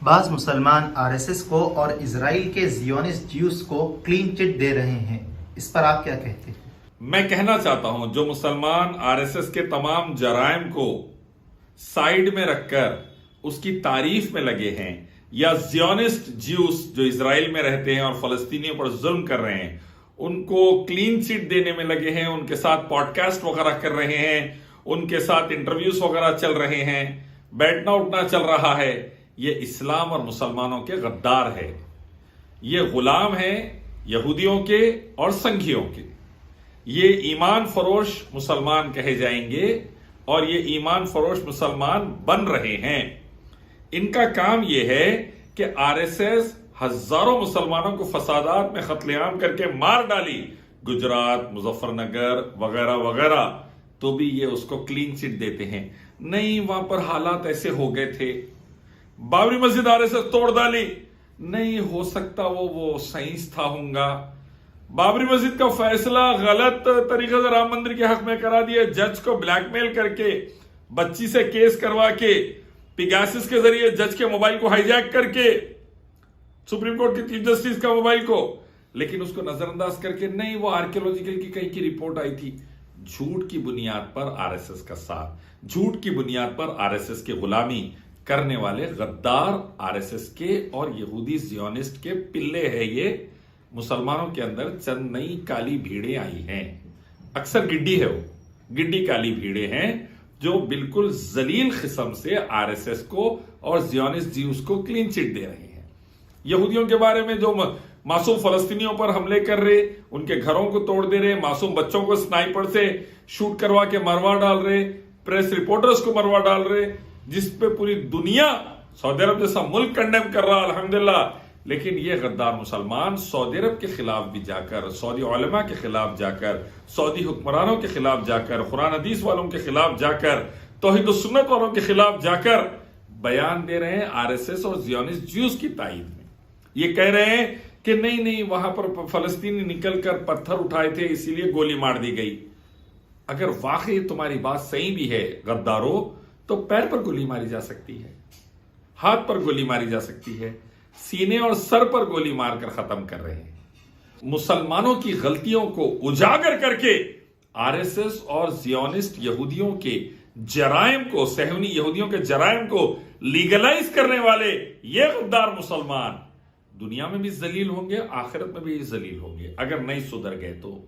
بعض مسلمان RSS کو اور اسرائیل کے زیونسٹ جیوز کو کلین چٹ دے رہے ہیں، اس پر آپ کیا کہتے ہیں؟ میں کہنا چاہتا ہوں جو مسلمان RSS کے تمام جرائم کو سائیڈ میں رکھ کر اس کی تعریف میں لگے ہیں، یا زیونسٹ جیوز جو اسرائیل میں رہتے ہیں اور فلسطینیوں پر ظلم کر رہے ہیں ان کو کلین چٹ دینے میں لگے ہیں، ان کے ساتھ پوڈ کاسٹ وغیرہ کر رہے ہیں، ان کے ساتھ انٹرویوز وغیرہ چل رہے ہیں، بیٹھنا اٹھنا چل رہا ہے، یہ اسلام اور مسلمانوں کے غدار ہے، یہ غلام ہیں یہودیوں کے اور سنگھیوں کے، یہ ایمان فروش مسلمان کہے جائیں گے اور یہ ایمان فروش مسلمان بن رہے ہیں۔ ان کا کام یہ ہے کہ RSS ہزاروں مسلمانوں کو فسادات میں قتل عام کر کے مار ڈالی، گجرات، مظفر نگر وغیرہ وغیرہ، تو بھی یہ اس کو کلین چٹ دیتے ہیں۔ نہیں، وہاں پر حالات ایسے ہو گئے تھے، بابری مسجد RSS توڑ ڈالی، نہیں ہو سکتا وہ سائنس تھا ہوں گا، بابری مسجد کا فیصلہ غلط طریقے سے رام مندر کے حق میں کرا دیا، جج کو بلیک میل کر کے، بچی سے کیس کروا کے، پیگاسس کے ذریعے جج کے موبائل کو ہائی جیک کر کے، سپریم کورٹ کے چیف جسٹس کا موبائل کو، لیکن اس کو نظر انداز کر کے، نہیں وہ آرکیولوجیکل کی کہیں کی رپورٹ آئی تھی۔ جھوٹ کی بنیاد پر RSS کا ساتھ، جھوٹ کی بنیاد پر RSS کی غلامی کرنے والے غدار RSS کے اور یہودی زیونسٹ کے پلے ہے۔ یہ مسلمانوں کے اندر چند نئی کالی بھیڑیں آئی ہیں، اکثر گڈی ہے، وہ گڈی کالی بھیڑیں ہیں جو بالکل ذلیل قسم سے RSS کو اور زیونسٹ جیوز کو کلین چٹ دے رہے ہیں۔ یہودیوں کے بارے میں جو معصوم فلسطینیوں پر حملے کر رہے، ان کے گھروں کو توڑ دے رہے، معصوم بچوں کو سنائپر سے شوٹ کروا کے مروا ڈال رہے، پریس رپورٹرز کو مروا ڈال رہے، جس پہ پوری دنیا سعودی عرب جیسا ملک کنڈیم کر رہا الحمدللہ، لیکن یہ غدار مسلمان سعودی عرب کے خلاف بھی جا کر، سعودی علماء کے خلاف جا کر، سعودی حکمرانوں کے خلاف جا کر، قرآن حدیث والوں کے خلاف جا کر، توحید و سنت والوں کے خلاف جا کر بیان دے رہے ہیں RSS اور زیونسٹ جیوز کی تائید میں۔ یہ کہہ رہے ہیں کہ نہیں وہاں پر فلسطینی نکل کر پتھر اٹھائے تھے اسی لیے گولی مار دی گئی۔ اگر واقعی تمہاری بات صحیح بھی ہے غدارو، تو پیر پر گولی ماری جا سکتی ہے، ہاتھ پر گولی ماری جا سکتی ہے، سینے اور سر پر گولی مار کر ختم کر رہے ہیں۔ مسلمانوں کی غلطیوں کو اجاگر کر کے RSS اور زیونسٹ یہودیوں کے جرائم کو، صہیونی یہودیوں کے جرائم کو لیگلائز کرنے والے یہ غدار مسلمان دنیا میں بھی ذلیل ہوں گے، آخرت میں بھی ذلیل ہوں گے اگر نہیں سدھر گئے تو۔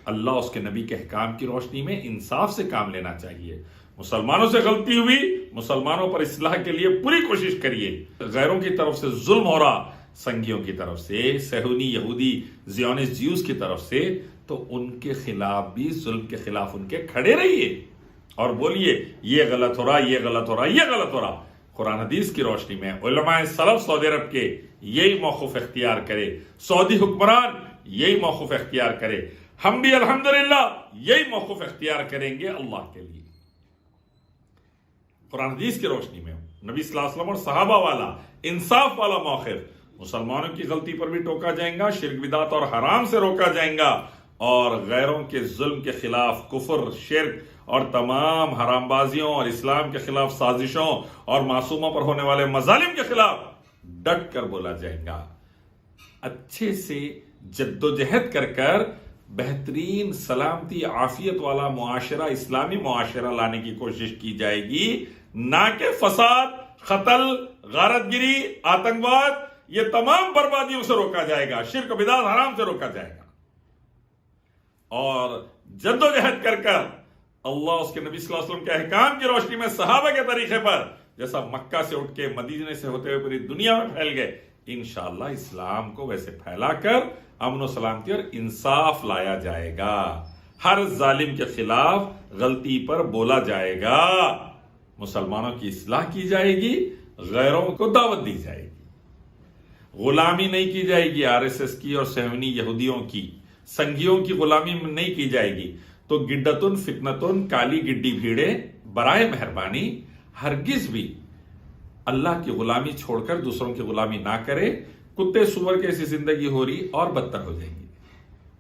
اللہ اس کے نبی کے احکام کی روشنی میں انصاف سے کام لینا چاہیے۔ مسلمانوں سے غلطی ہوئی، مسلمانوں پر اصلاح کے لیے پوری کوشش کریے۔ غیروں کی طرف سے ظلم ہو رہا، سنگیوں کی طرف سے، صہیونی یہودی زیونسٹ جیوز کی طرف سے، تو ان کے خلاف بھی، ظلم کے خلاف ان کے کھڑے رہیے اور بولیے یہ غلط ہو رہا، یہ غلط ہو رہا، یہ غلط ہو رہا۔ قرآن حدیث کی روشنی میں علماء سلف سعودی عرب کے یہی موقف اختیار کرے، سعودی حکمران یہی موقف اختیار کرے، ہم بھی الحمدللہ یہی موقف اختیار کریں گے اللہ کے لیے۔ قرآن حدیث کی روشنی میں نبی صلی اللہ علیہ وسلم اور صحابہ والا انصاف والا موقف، مسلمانوں کی غلطی پر بھی ٹوکا جائے گا، شرک بدعت اور حرام سے روکا جائے گا، اور غیروں کے ظلم کے خلاف، کفر، شرک اور تمام حرام بازیوں اور اسلام کے خلاف سازشوں اور معصوموں پر ہونے والے مظالم کے خلاف ڈٹ کر بولا جائے گا۔ اچھے سے جدوجہد کر کر بہترین سلامتی عافیت والا معاشرہ، اسلامی معاشرہ لانے کی کوشش کی جائے گی، نہ کہ فساد، قتل، غارت گری، آتنکواد، یہ تمام بربادیوں سے روکا جائے گا، شرک و بدعت حرام سے روکا جائے گا، اور جدوجہد کر کر اللہ اس کے نبی صلی اللہ علیہ وسلم کے احکام کی روشنی میں صحابہ کے طریقے پر، جیسا مکہ سے اٹھ کے مدینے سے ہوتے ہوئے پوری دنیا میں پھیل گئے، انشاءاللہ اسلام کو ویسے پھیلا کر امن و سلامتی اور انصاف لایا جائے گا، ہر ظالم کے خلاف غلطی پر بولا جائے گا، مسلمانوں کی اصلاح کی جائے گی، غیروں کو دعوت دی جائے گی، غلامی نہیں کی جائے گی RSS کی اور صہیونی یہودیوں کی، سنگیوں کی غلامی نہیں کی جائے گی۔ تو گڈتن فتنتن، کالی گڈی بھیڑے، برائے مہربانی ہرگز بھی اللہ کی غلامی چھوڑ کر دوسروں کی غلامی نہ کرے، کتے سور کی ایسی زندگی ہو رہی اور بدتر ہو جائیں گی۔